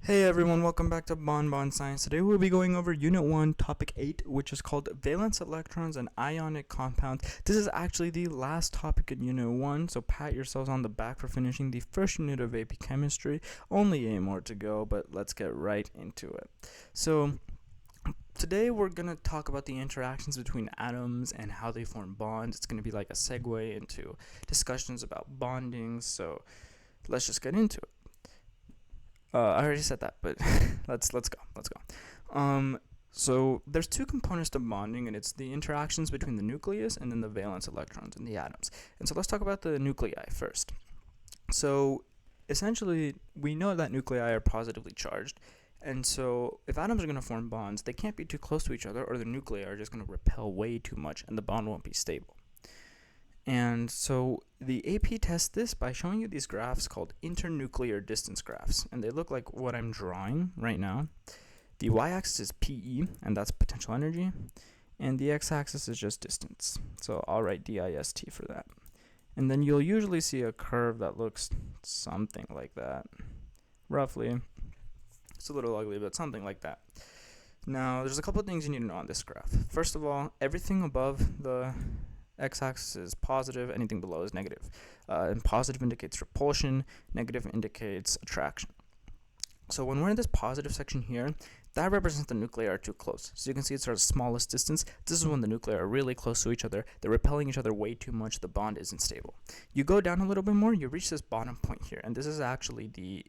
Hey everyone, welcome back to Bon Science. Today we'll be going over Unit 1, Topic 8, which is called Valence Electrons and Ionic Compounds. This is actually the last topic in Unit 1, so pat yourselves on the back for finishing the first unit of AP Chemistry. Only 8 more to go, but let's get right into it. So, today we're going to talk about the interactions between atoms and how they form bonds. It's going to be like a segue into discussions about bonding, so let's just get into it. I already said that, but let's go. So there's two components to bonding, and it's the interactions between the nucleus and then the valence electrons in the atoms. And so let's talk about the nuclei first. So essentially, we know that nuclei are positively charged, and so if atoms are going to form bonds, they can't be too close to each other, or the nuclei are just going to repel way too much, and the bond won't be stable. And so the AP tests this by showing you these graphs called internuclear distance graphs, and they look like what I'm drawing right now. The y-axis is PE, and that's potential energy, and the x-axis is just distance. So I'll write DIST for that. And then you'll usually see a curve that looks something like that, roughly. It's a little ugly, but something like that. Now, there's a couple of things you need to know on this graph. First of all, everything above the x-axis is positive, anything below is negative. And positive indicates repulsion, negative indicates attraction. So when we're in this positive section here, that represents the nuclei are too close. So you can see it's our smallest distance. This is when the nuclei are really close to each other. They're repelling each other way too much. The bond isn't stable. You go down a little bit more, you reach this bottom point here. And this is actually the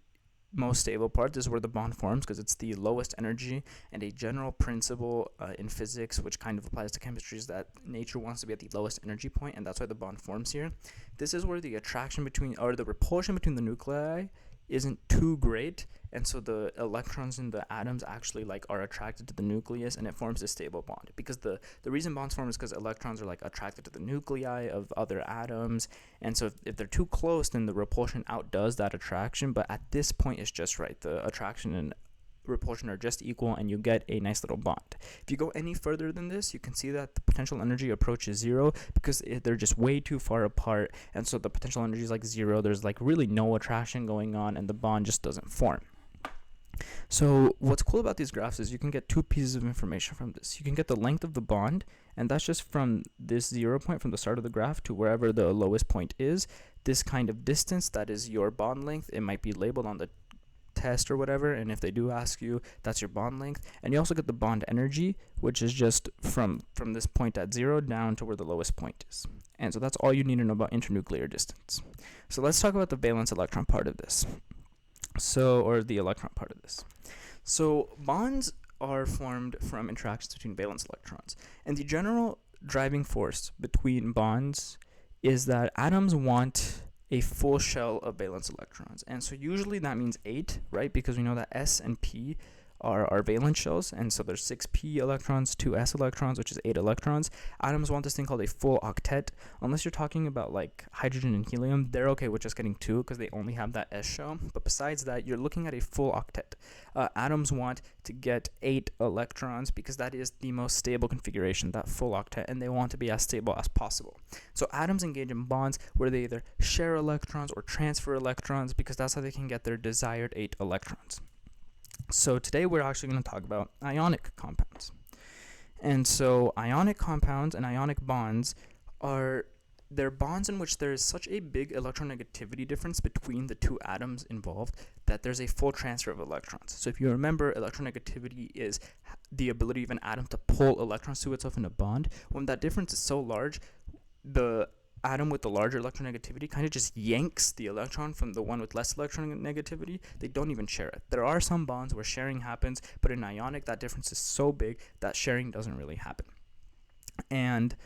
most stable part. This is where the bond forms because it's the lowest energy, and a general principle in physics, which kind of applies to chemistry, is that nature wants to be at the lowest energy point, and that's why the bond forms here. This is where the attraction between, or the repulsion between the nuclei isn't too great, and so the electrons in the atoms actually are attracted to the nucleus, and it forms a stable bond. Because the reason bonds form is because electrons are attracted to the nuclei of other atoms, and so if they're too close, then the repulsion outdoes that attraction. But at this point, it's just right. The attraction and repulsion are just equal, and you get a nice little bond. If you go any further than this, you can see that the potential energy approaches zero because they're just way too far apart, and so the potential energy is zero. There's really no attraction going on, and the bond just doesn't form. So what's cool about these graphs is you can get two pieces of information from this. You can get the length of the bond, and that's just from this 0 point from the start of the graph to wherever the lowest point is. This kind of distance, that is your bond length. It might be labeled on the test or whatever, and if they do ask you, that's your bond length. And you also get the bond energy, which is just from this point at 0 down to where the lowest point is. And so that's all you need to know about internuclear distance. So let's talk about the valence electron part of this. Or the electron part of this. So bonds are formed from interactions between valence electrons, and the general driving force between bonds is that atoms want a full shell of valence electrons. And so usually that means 8, right? Because we know that S and P are valence shells, and so there's 6 p electrons, 2 s electrons, which is 8 electrons. Atoms want this thing called a full octet. Unless you're talking about hydrogen and helium, they're okay with just getting 2 because they only have that s shell. But besides that, you're looking at a full octet. Atoms want to get 8 electrons because that is the most stable configuration, that full octet, and they want to be as stable as possible. So atoms engage in bonds where they either share electrons or transfer electrons because that's how they can get their desired 8 electrons. So today we're actually going to talk about ionic compounds. And so ionic compounds and ionic bonds they're bonds in which there is such a big electronegativity difference between the two atoms involved that there's a full transfer of electrons. So if you remember, electronegativity is the ability of an atom to pull electrons to itself in a bond. When that difference is so large, the atom with the larger electronegativity kind of just yanks the electron from the one with less electronegativity. They don't even share it. There are some bonds where sharing happens, but in ionic, that difference is so big that sharing doesn't really happen. And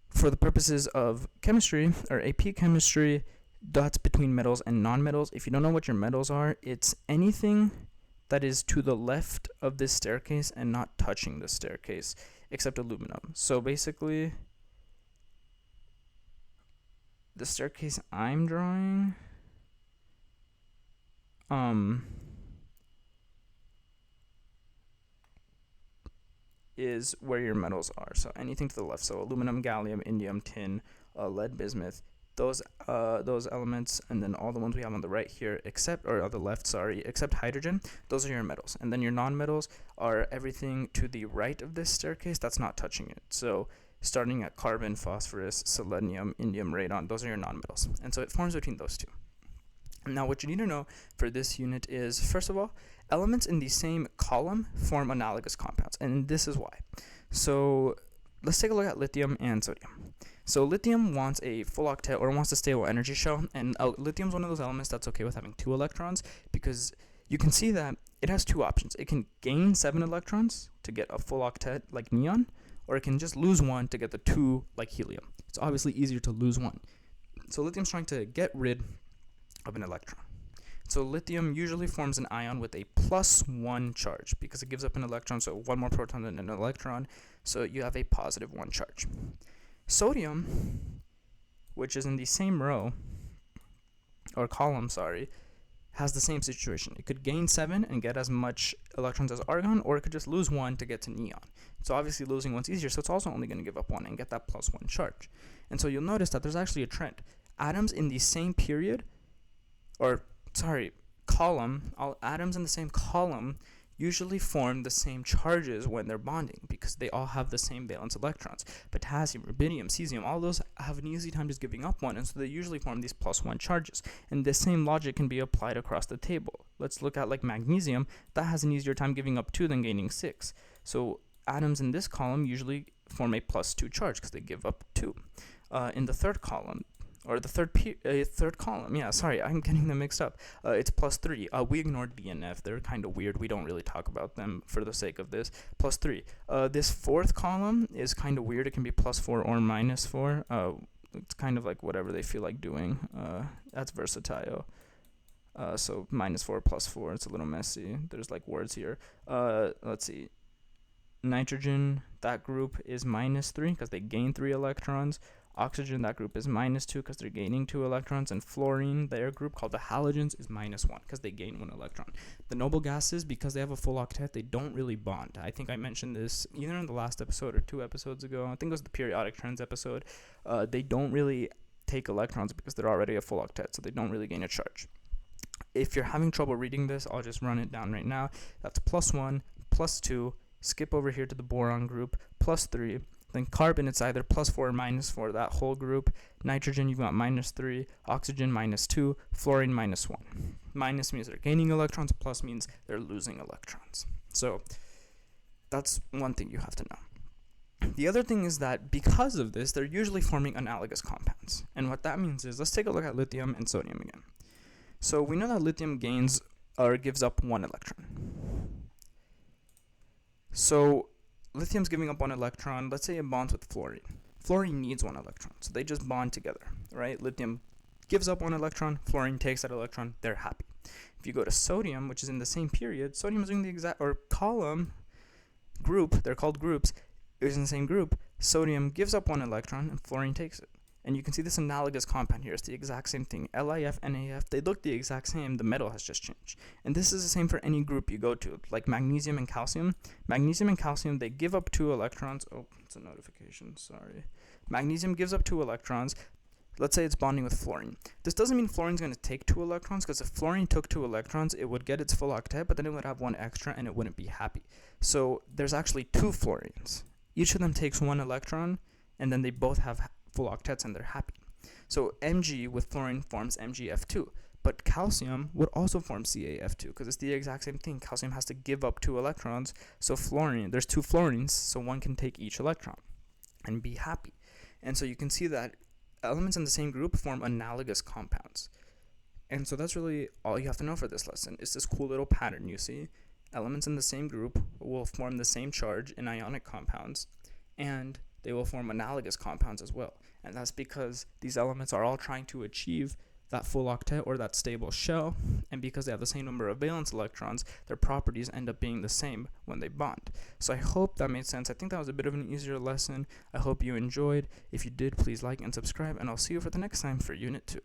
for the purposes of chemistry, or AP chemistry, dots between metals and nonmetals. If you don't know what your metals are, it's anything that is to the left of this staircase and not touching the staircase, except aluminum. So basically, the staircase I'm drawing is where your metals are. So anything to the left. So aluminum, gallium, indium, tin, lead, bismuth, those elements, and then all the ones we have on the right here, on the left, sorry, except hydrogen, those are your metals. And then your non-metals are everything to the right of this staircase that's not touching it. So starting at carbon, phosphorus, selenium, indium, radon, those are your non-metals. And so it forms between those two. Now what you need to know for this unit is, first of all, elements in the same column form analogous compounds, and this is why. So let's take a look at lithium and sodium. So lithium wants a full octet, or wants a stable energy shell, and lithium is one of those elements that's okay with having 2 electrons, because you can see that it has 2 options. It can gain 7 electrons to get a full octet like neon, or it can just lose 1 to get the 2 like helium. It's obviously easier to lose 1. So lithium's trying to get rid of an electron. So lithium usually forms an ion with a +1 charge because it gives up an electron, so 1 more proton than an electron, so you have a +1 charge. Sodium, which is in the same row, or column, sorry, has the same situation. It could gain 7 and get as much electrons as argon, or it could just lose 1 to get to neon. So obviously losing 1's easier, so it's also only going to give up 1 and get that +1 charge. And so you'll notice that there's actually a trend. Atoms in the same period, atoms in the same column usually form the same charges when they're bonding because they all have the same valence electrons. Potassium, rubidium, cesium, all those have an easy time just giving up 1, and so they usually form these +1 charges. And the same logic can be applied across the table. Let's look at like magnesium. That has an easier time giving up 2 than gaining 6. So atoms in this column usually form a +2 charge because they give up 2. In the third column, or the third column, yeah, sorry, I'm getting them mixed up. It's +3. We ignored B and F. They're kind of weird. We don't really talk about them for the sake of this. +3. This fourth column is kind of weird. It can be +4 or -4. It's kind of like whatever they feel like doing. That's versatile. So -4, +4. It's a little messy. There's like words here. Let's see. Nitrogen, that group is -3 because they gain 3 electrons. Oxygen, that group is -2 because they're gaining 2 electrons, and fluorine, their group called the halogens, is -1 because they gain 1 electron. The noble gases, because they have a full octet, they don't really bond. I think I mentioned this either in the last episode or 2 episodes ago. I think it was the periodic trends episode. They don't really take electrons because they're already a full octet, so they don't really gain a charge. If you're having trouble reading this, I'll just run it down right now. That's +1, +2, skip over here to the boron group, +3. Then carbon, it's either +4 or -4, that whole group. Nitrogen, you've got -3. Oxygen, -2. Fluorine, -1. Minus means they're gaining electrons. Plus means they're losing electrons. So that's one thing you have to know. The other thing is that because of this, they're usually forming analogous compounds. And what that means is, let's take a look at lithium and sodium again. So we know that lithium gains or gives up 1 electron. So lithium's giving up 1 electron. Let's say it bonds with fluorine. Fluorine needs 1 electron, so they just bond together, right? Lithium gives up 1 electron, fluorine takes that electron, they're happy. If you go to sodium, which is in the same period, sodium is doing the exact, or column, group, they're called groups, is in the same group. Sodium gives up 1 electron and fluorine takes it. And you can see this analogous compound here. It's the exact same thing. LiF, NaF, they look the exact same. The metal has just changed. And this is the same for any group you go to, like magnesium and calcium. Magnesium and calcium, they give up 2 electrons. Oh, it's a notification, sorry. Magnesium gives up 2 electrons. Let's say it's bonding with fluorine. This doesn't mean fluorine's going to take 2 electrons, because if fluorine took 2 electrons, it would get its full octet, but then it would have 1 extra and it wouldn't be happy. So there's actually 2 fluorines. Each of them takes 1 electron, and then they both have full octets and they're happy. So Mg with fluorine forms MgF2, but calcium would also form CaF2 because it's the exact same thing. Calcium has to give up 2 electrons, so fluorine, there's 2 fluorines, so one can take each electron and be happy. And so you can see that elements in the same group form analogous compounds. And so that's really all you have to know for this lesson. It's this cool little pattern you see. Elements in the same group will form the same charge in ionic compounds, and they will form analogous compounds as well. And that's because these elements are all trying to achieve that full octet or that stable shell, and because they have the same number of valence electrons, their properties end up being the same when they bond. So I hope that made sense. I think that was a bit of an easier lesson. I hope you enjoyed. If you did, please like and subscribe, and I'll see you for the next time for Unit 2.